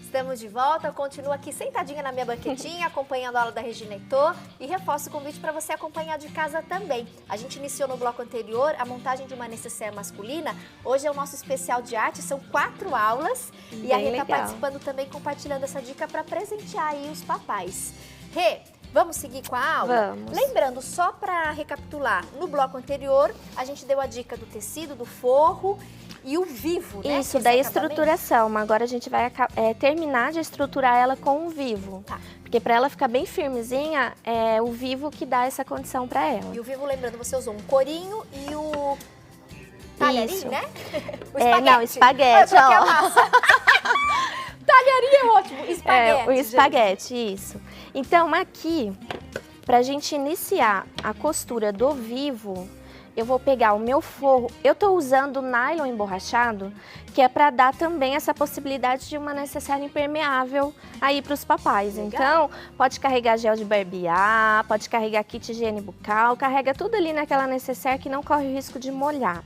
Estamos de volta, eu continuo aqui sentadinha na minha banquetinha, acompanhando a aula da Regina Heitor e reforço o convite para você acompanhar de casa também. A gente iniciou no bloco anterior a montagem de uma necessaire masculina, hoje é o nosso especial de arte, são 4 aulas e a Rê está participando também, compartilhando essa dica para presentear aí os papais. Rê, vamos seguir com a aula? Vamos. Lembrando, só para recapitular, no bloco anterior a gente deu a dica do tecido, do forro e o vivo, né? Isso, da estruturação. Agora a gente vai terminar de estruturar ela com o vivo. Tá. Porque para ela ficar bem firmezinha, é o vivo que dá essa condição para ela. E o vivo, lembrando, você usou um corinho e o talharim, isso, né? O espaguete. Não, espaguete, Talharim é ótimo, espaguete. O espaguete, gente. Isso. Então aqui, pra gente iniciar a costura do vivo, eu vou pegar o meu forro, eu tô usando nylon emborrachado, que é para dar também essa possibilidade de uma necessaire impermeável aí para os papais. Legal. Então, pode carregar gel de barbear, pode carregar kit higiene bucal, carrega tudo ali naquela necessaire que não corre o risco de molhar.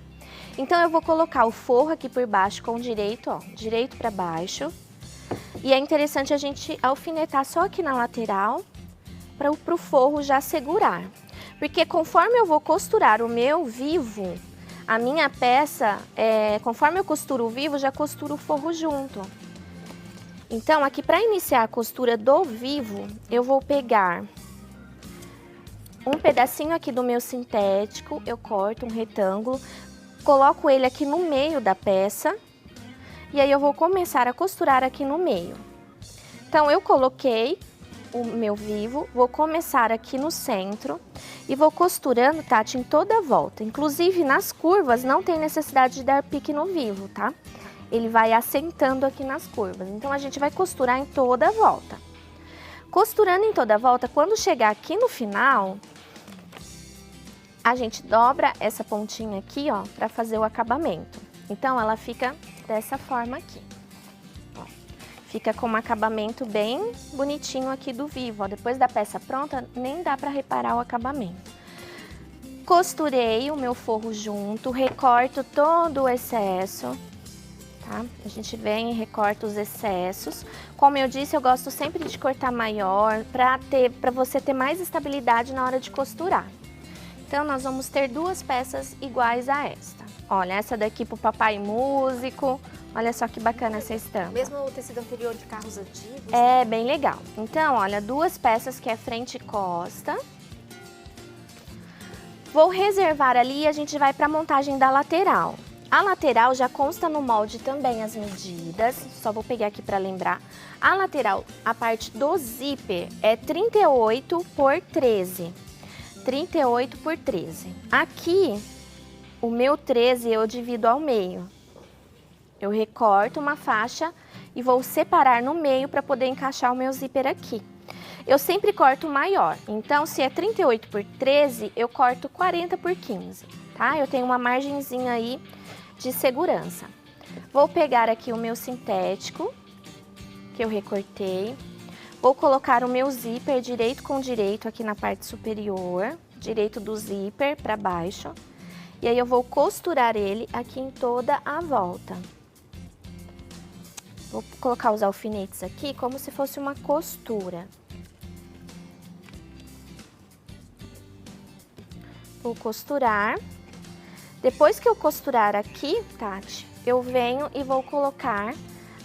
Então, eu vou colocar o forro aqui por baixo com direito, ó, direito para baixo. E é interessante a gente alfinetar só aqui na lateral, para o forro já segurar. Porque conforme eu vou costurar o meu vivo, a minha peça, conforme eu costuro o vivo, já costuro o forro junto. Então, aqui para iniciar a costura do vivo, eu vou pegar um pedacinho aqui do meu sintético, eu corto um retângulo, coloco ele aqui no meio da peça, e aí eu vou começar a costurar aqui no meio. Então, eu coloquei o meu vivo, vou começar aqui no centro e vou costurando, Tati, em toda a volta. Inclusive, nas curvas, não tem necessidade de dar pique no vivo, tá? Ele vai assentando aqui nas curvas. Então, a gente vai costurar em toda a volta. Costurando em toda a volta, quando chegar aqui no final, a gente dobra essa pontinha aqui, ó, para fazer o acabamento. Então, ela fica dessa forma aqui. Fica com um acabamento bem bonitinho aqui do vivo, ó. Depois da peça pronta, nem dá para reparar o acabamento. Costurei o meu forro junto, recorto todo o excesso, tá? A gente vem e recorta os excessos. Como eu disse, eu gosto sempre de cortar maior, para você ter mais estabilidade na hora de costurar. Então, nós vamos ter 2 peças iguais a esta. Olha, essa daqui pro papai músico. Olha só que bacana essa estampa. Mesmo o tecido anterior de carros antigos? É, bem legal. Então, olha, 2 peças que é frente e costa. Vou reservar ali e a gente vai para a montagem da lateral. A lateral já consta no molde também as medidas, só vou pegar aqui para lembrar. A lateral, a parte do zíper, é 38 por 13. 38 por 13. Aqui, o meu 13 eu divido ao meio. Eu recorto uma faixa e vou separar no meio para poder encaixar o meu zíper aqui. Eu sempre corto maior, então se é 38 por 13, eu corto 40 por 15, tá? Eu tenho uma margenzinha aí de segurança. Vou pegar aqui o meu sintético, que eu recortei. Vou colocar o meu zíper direito com direito aqui na parte superior, direito do zíper para baixo. E aí eu vou costurar ele aqui em toda a volta. Vou colocar os alfinetes aqui como se fosse uma costura. Vou costurar. Depois que eu costurar aqui, Tati, eu venho e vou colocar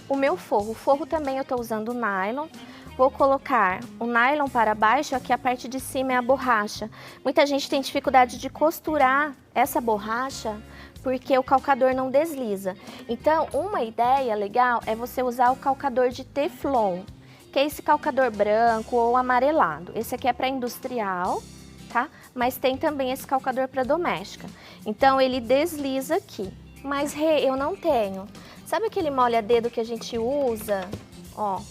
o meu forro. O forro também eu tô usando nylon. Vou colocar o nylon para baixo, aqui a parte de cima é a borracha. Muita gente tem dificuldade de costurar essa borracha porque o calcador não desliza. Então, uma ideia legal é você usar o calcador de Teflon, que é esse calcador branco ou amarelado. Esse aqui é para industrial, tá? Mas tem também esse calcador para doméstica. Então, ele desliza aqui. Mas, Rê, eu não tenho. Sabe aquele molha-dedo que a gente usa? Ó,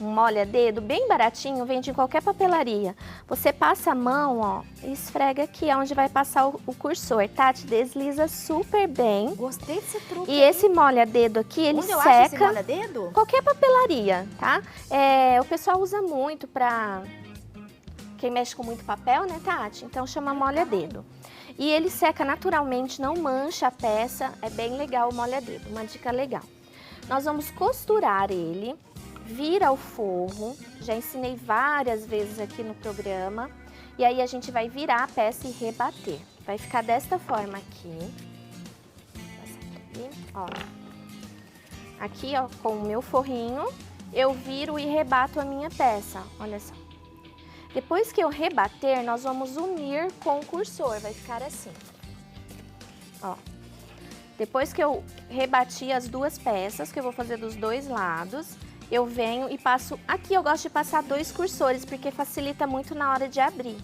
um molha-dedo bem baratinho, vende em qualquer papelaria. Você passa a mão, ó, e esfrega aqui, onde vai passar o cursor. Tati, desliza super bem. Gostei desse truque. E esse molha-dedo aqui, ele seca. Onde eu seca. acho esse molha-dedo? Qualquer papelaria, tá? O pessoal usa muito pra quem mexe com muito papel, né, Tati? Então chama molha-dedo. E ele seca naturalmente, não mancha a peça. É bem legal o molha-dedo, uma dica legal. Nós vamos costurar ele. vira o forro, já ensinei várias vezes aqui no programa. E aí a gente vai virar a peça e rebater. Vai ficar desta forma aqui. Ó. Aqui, ó, com o meu forrinho, eu viro e rebato a minha peça, olha só. Depois que eu rebater, nós vamos unir com o cursor, vai ficar assim. Ó. Depois que eu rebati as duas peças, que eu vou fazer dos dois lados, eu venho e passo... Aqui eu gosto de passar 2 cursores, porque facilita muito na hora de abrir.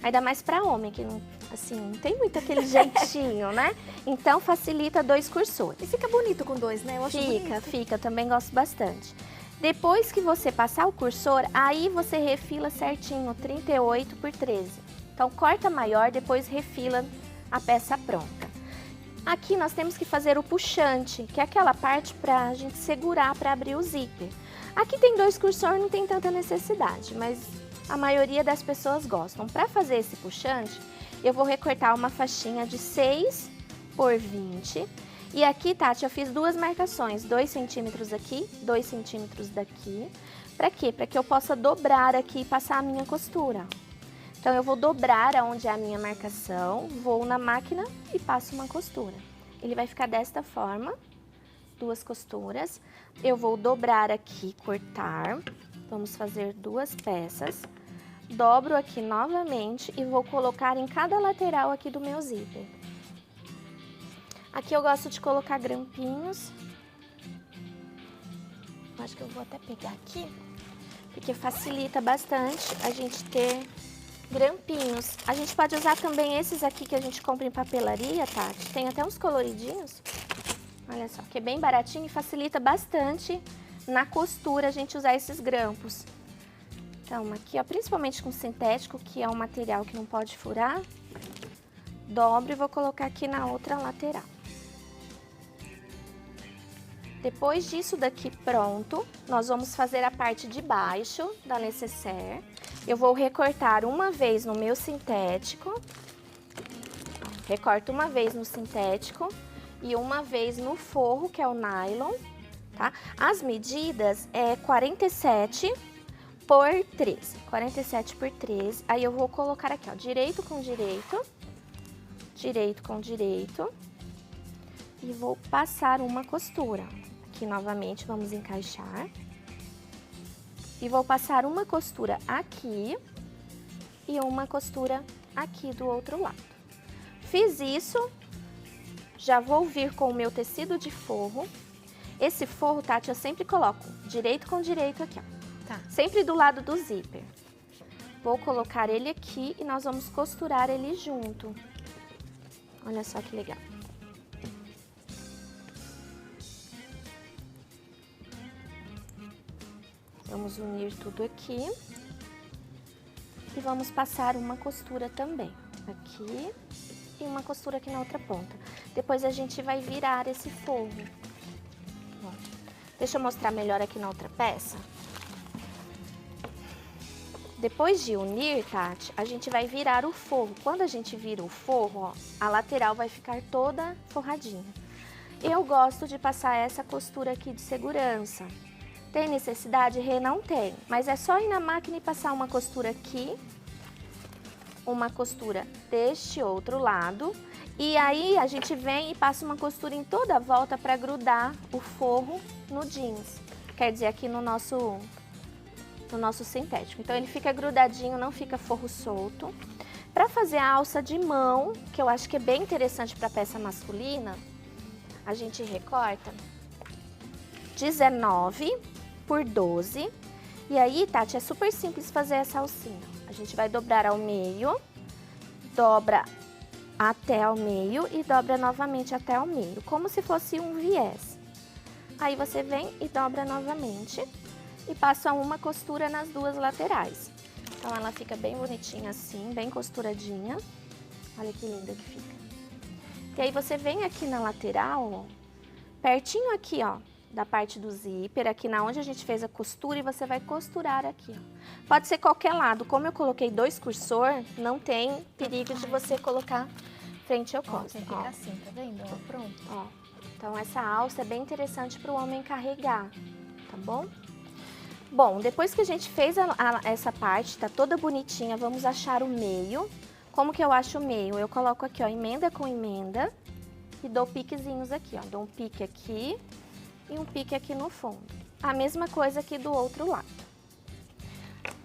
Ainda mais para homem, que não, assim, não tem muito aquele jeitinho, né? Então, facilita 2 cursores. E fica bonito com 2, né? Eu acho bonito. Fica, também gosto bastante. Depois que você passar o cursor, aí você refila certinho, 38 por 13. Então, corta maior, depois refila a peça pronta. Aqui nós temos que fazer o puxante, que é aquela parte para a gente segurar para abrir o zíper. Aqui tem 2 cursores, não tem tanta necessidade, mas a maioria das pessoas gostam. Para fazer esse puxante, eu vou recortar uma faixinha de 6 por 20. E aqui, Tati, eu fiz 2 marcações, 2 centímetros aqui, 2 centímetros daqui. Para quê? Para que eu possa dobrar aqui e passar a minha costura. Então, eu vou dobrar aonde é a minha marcação, vou na máquina e passo uma costura. Ele vai ficar desta forma, 2 costuras. Eu vou dobrar aqui, cortar. Vamos fazer 2 peças. Dobro aqui novamente e vou colocar em cada lateral aqui do meu zíper. Aqui eu gosto de colocar grampinhos. Acho que eu vou até pegar aqui, porque facilita bastante a gente ter grampinhos. A gente pode usar também esses aqui que a gente compra em papelaria, Tati. Tem até uns coloridinhos. Olha só, que é bem baratinho e facilita bastante na costura a gente usar esses grampos. Então, aqui, ó, principalmente com sintético, que é um material que não pode furar, dobro e vou colocar aqui na outra lateral. Depois disso daqui pronto, nós vamos fazer a parte de baixo da nécessaire. Eu vou recortar uma vez no meu sintético, recorto uma vez no sintético e uma vez no forro, que é o nylon, tá? As medidas é 47 por 13, 47 por 13, aí eu vou colocar aqui, ó, direito com direito, direito com direito, e vou passar uma costura. Aqui novamente vamos encaixar, e vou passar uma costura aqui, e uma costura aqui do outro lado. Fiz isso, já vou vir com o meu tecido de forro. Esse forro, Tati, eu sempre coloco direito com direito aqui, ó. Tá. Sempre do lado do zíper. Vou colocar ele aqui e nós vamos costurar ele junto. Olha só que legal. Vamos unir tudo aqui. E vamos passar uma costura também. Aqui e uma costura aqui na outra ponta. Depois a gente vai virar esse forro. Ó, deixa eu mostrar melhor aqui na outra peça. Depois de unir, Tati, a gente vai virar o forro. Quando a gente vira o forro, ó, a lateral vai ficar toda forradinha. Eu gosto de passar essa costura aqui de segurança. Tem necessidade, Rê? Não tem. Mas é só ir na máquina e passar uma costura aqui, uma costura deste outro lado. E aí a gente vem e passa uma costura em toda a volta para grudar o forro no jeans. Quer dizer, aqui no nosso sintético. Então ele fica grudadinho, não fica forro solto. Para fazer a alça de mão, que eu acho que é bem interessante para peça masculina, a gente recorta 19 por 12. E aí, Tati, é super simples fazer essa alcinha. A gente vai dobrar ao meio, dobra até ao meio e dobra novamente até ao meio, como se fosse um viés. Aí você vem e dobra novamente e passa uma costura nas 2 laterais. Então ela fica bem bonitinha assim, bem costuradinha. Olha que linda que fica. E aí você vem aqui na lateral, ó, pertinho aqui, ó, da parte do zíper, aqui na onde a gente fez a costura, e você vai costurar aqui, ó. Pode ser qualquer lado. Como eu coloquei 2 cursor, não tem perigo de você colocar frente ao costa. Fica assim, tá vendo? Ó, pronto. Ó, então essa alça é bem interessante para o homem carregar, tá bom? Bom, depois que a gente fez essa parte, tá toda bonitinha, vamos achar o meio. Como que eu acho o meio? Eu coloco aqui, ó, emenda com emenda e dou piquezinhos aqui, ó. Dou um pique aqui e um pique aqui no fundo. A mesma coisa aqui do outro lado.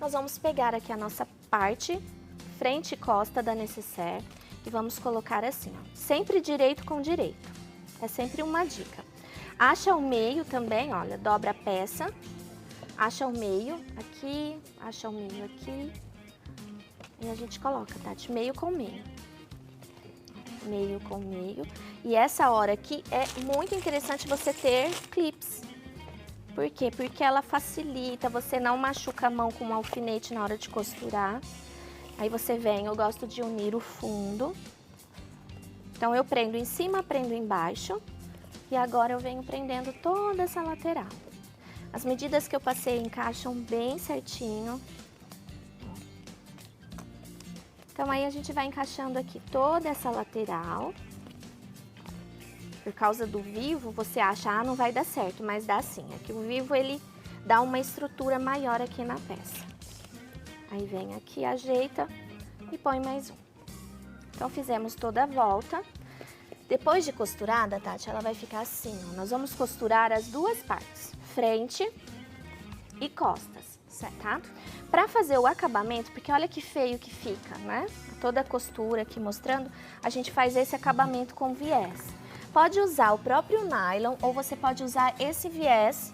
Nós vamos pegar aqui a nossa parte, frente e costa da nécessaire e vamos colocar assim, ó. Sempre direito com direito. É sempre uma dica. Acha o meio também, olha, dobra a peça. Acha o meio aqui, acha o meio aqui. E a gente coloca, Tati, meio com meio. Meio com meio. E essa hora aqui é muito interessante você ter clips. Por quê? Porque ela facilita, você não machuca a mão com um alfinete na hora de costurar. Aí você vem, eu gosto de unir o fundo. Então eu prendo em cima, prendo embaixo. E agora eu venho prendendo toda essa lateral. As medidas que eu passei encaixam bem certinho. Então, aí a gente vai encaixando aqui toda essa lateral. Por causa do vivo, você acha, ah, não vai dar certo, mas dá sim. Aqui o vivo, ele dá uma estrutura maior aqui na peça. Aí vem aqui, ajeita e põe mais um. Então, fizemos toda a volta. Depois de costurada, Tati, ela vai ficar assim, ó. Nós vamos costurar as duas partes, frente e costas, certo? Para fazer o acabamento, porque olha que feio que fica, né? Toda a costura aqui mostrando, a gente faz esse acabamento com viés. Pode usar o próprio nylon ou você pode usar esse viés.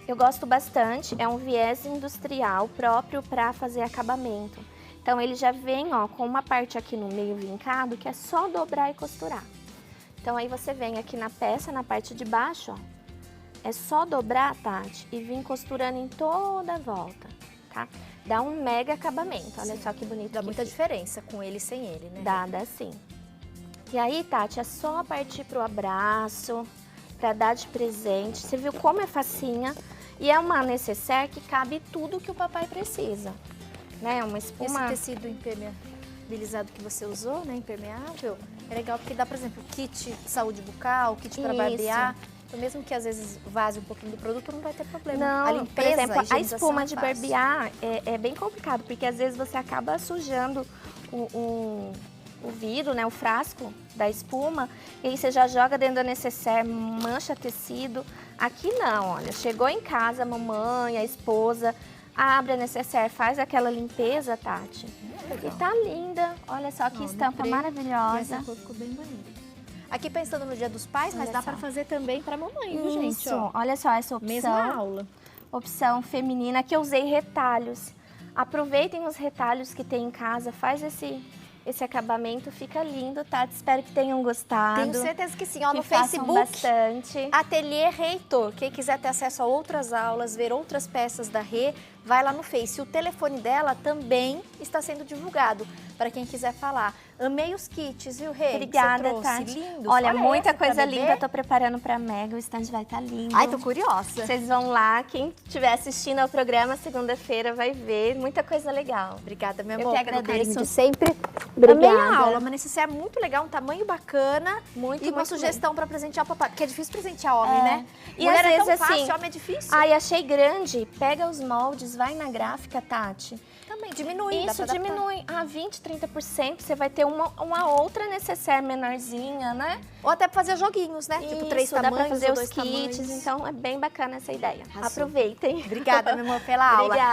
Eu gosto bastante, é um viés industrial próprio para fazer acabamento. Então ele já vem, ó, com uma parte aqui no meio vincado, que é só dobrar e costurar. Então aí você vem aqui na peça, na parte de baixo, ó. É só dobrar, Tati, e vir costurando em toda a volta, tá? Dá um mega acabamento, olha só que bonito. Dá muita diferença com ele e sem ele, né? Dá sim. E aí, Tati, é só partir pro abraço, pra dar de presente. Você viu como é facinha? E é uma nécessaire que cabe tudo que o papai precisa, né? Uma espuma... Esse tecido impermeabilizado que você usou, né, impermeável, é legal porque dá, por exemplo, kit de saúde bucal, kit para barbear. Então, mesmo que às vezes vaze um pouquinho do produto, não vai ter problema. Não, a limpeza, por exemplo, a espuma de fácil. barbear é bem complicado, porque às vezes você acaba sujando o vidro, né, o frasco da espuma, e aí você já joga dentro da nécessaire, mancha tecido. Aqui não, olha, chegou em casa, a mamãe, a esposa, abre a nécessaire, faz aquela limpeza, Tati. E tá linda, olha só que estampa maravilhosa. Essa cor ficou bem bonita. Aqui pensando no Dia dos Pais, mas dá para fazer também para mamãe, viu, gente? Isso, olha só essa opção. Mesma aula. Opção feminina, que eu usei retalhos. Aproveitem os retalhos que tem em casa, faz esse acabamento, fica lindo, tá? Espero que tenham gostado. Tenho certeza que sim. Ó, no façam Facebook, bastante. Ateliê Reitor. Quem quiser ter acesso a outras aulas, ver outras peças da Rê, vai lá no Face. O telefone dela também está sendo divulgado, para quem quiser falar. Amei os kits, viu, Rê? Obrigada, Tati. Lindos. Olha, muita essa coisa pra linda. bebê. Tô preparando pra Mega, o stand vai estar lindo. Ai, tô curiosa. Vocês vão lá, quem estiver assistindo ao programa segunda-feira vai ver. Muita coisa legal. Obrigada, meu Eu amor. que pelo agradeço. carinho de sempre. Obrigada. Amei a aula, uma necessaire muito legal, um tamanho bacana. Muito, e uma muito sugestão para presentear o papai, porque é difícil presentear homem, É. né? E Mulher às é tão vezes, fácil, assim, homem é difícil. Ai, achei grande. Pega os moldes, vai na gráfica, Tati. Também diminui, dá Isso pra adaptar. diminui a 20, 30%. Você vai ter uma outra necessaire menorzinha, né? Ou até pra fazer joguinhos, né? Tipo, 3 Isso, dá tamanhos, pra fazer ou os 2 kits. tamanhos. Então, é bem bacana essa ideia. Arrasou. Aproveitem. Obrigada, meu amor, pela aula. Obrigada.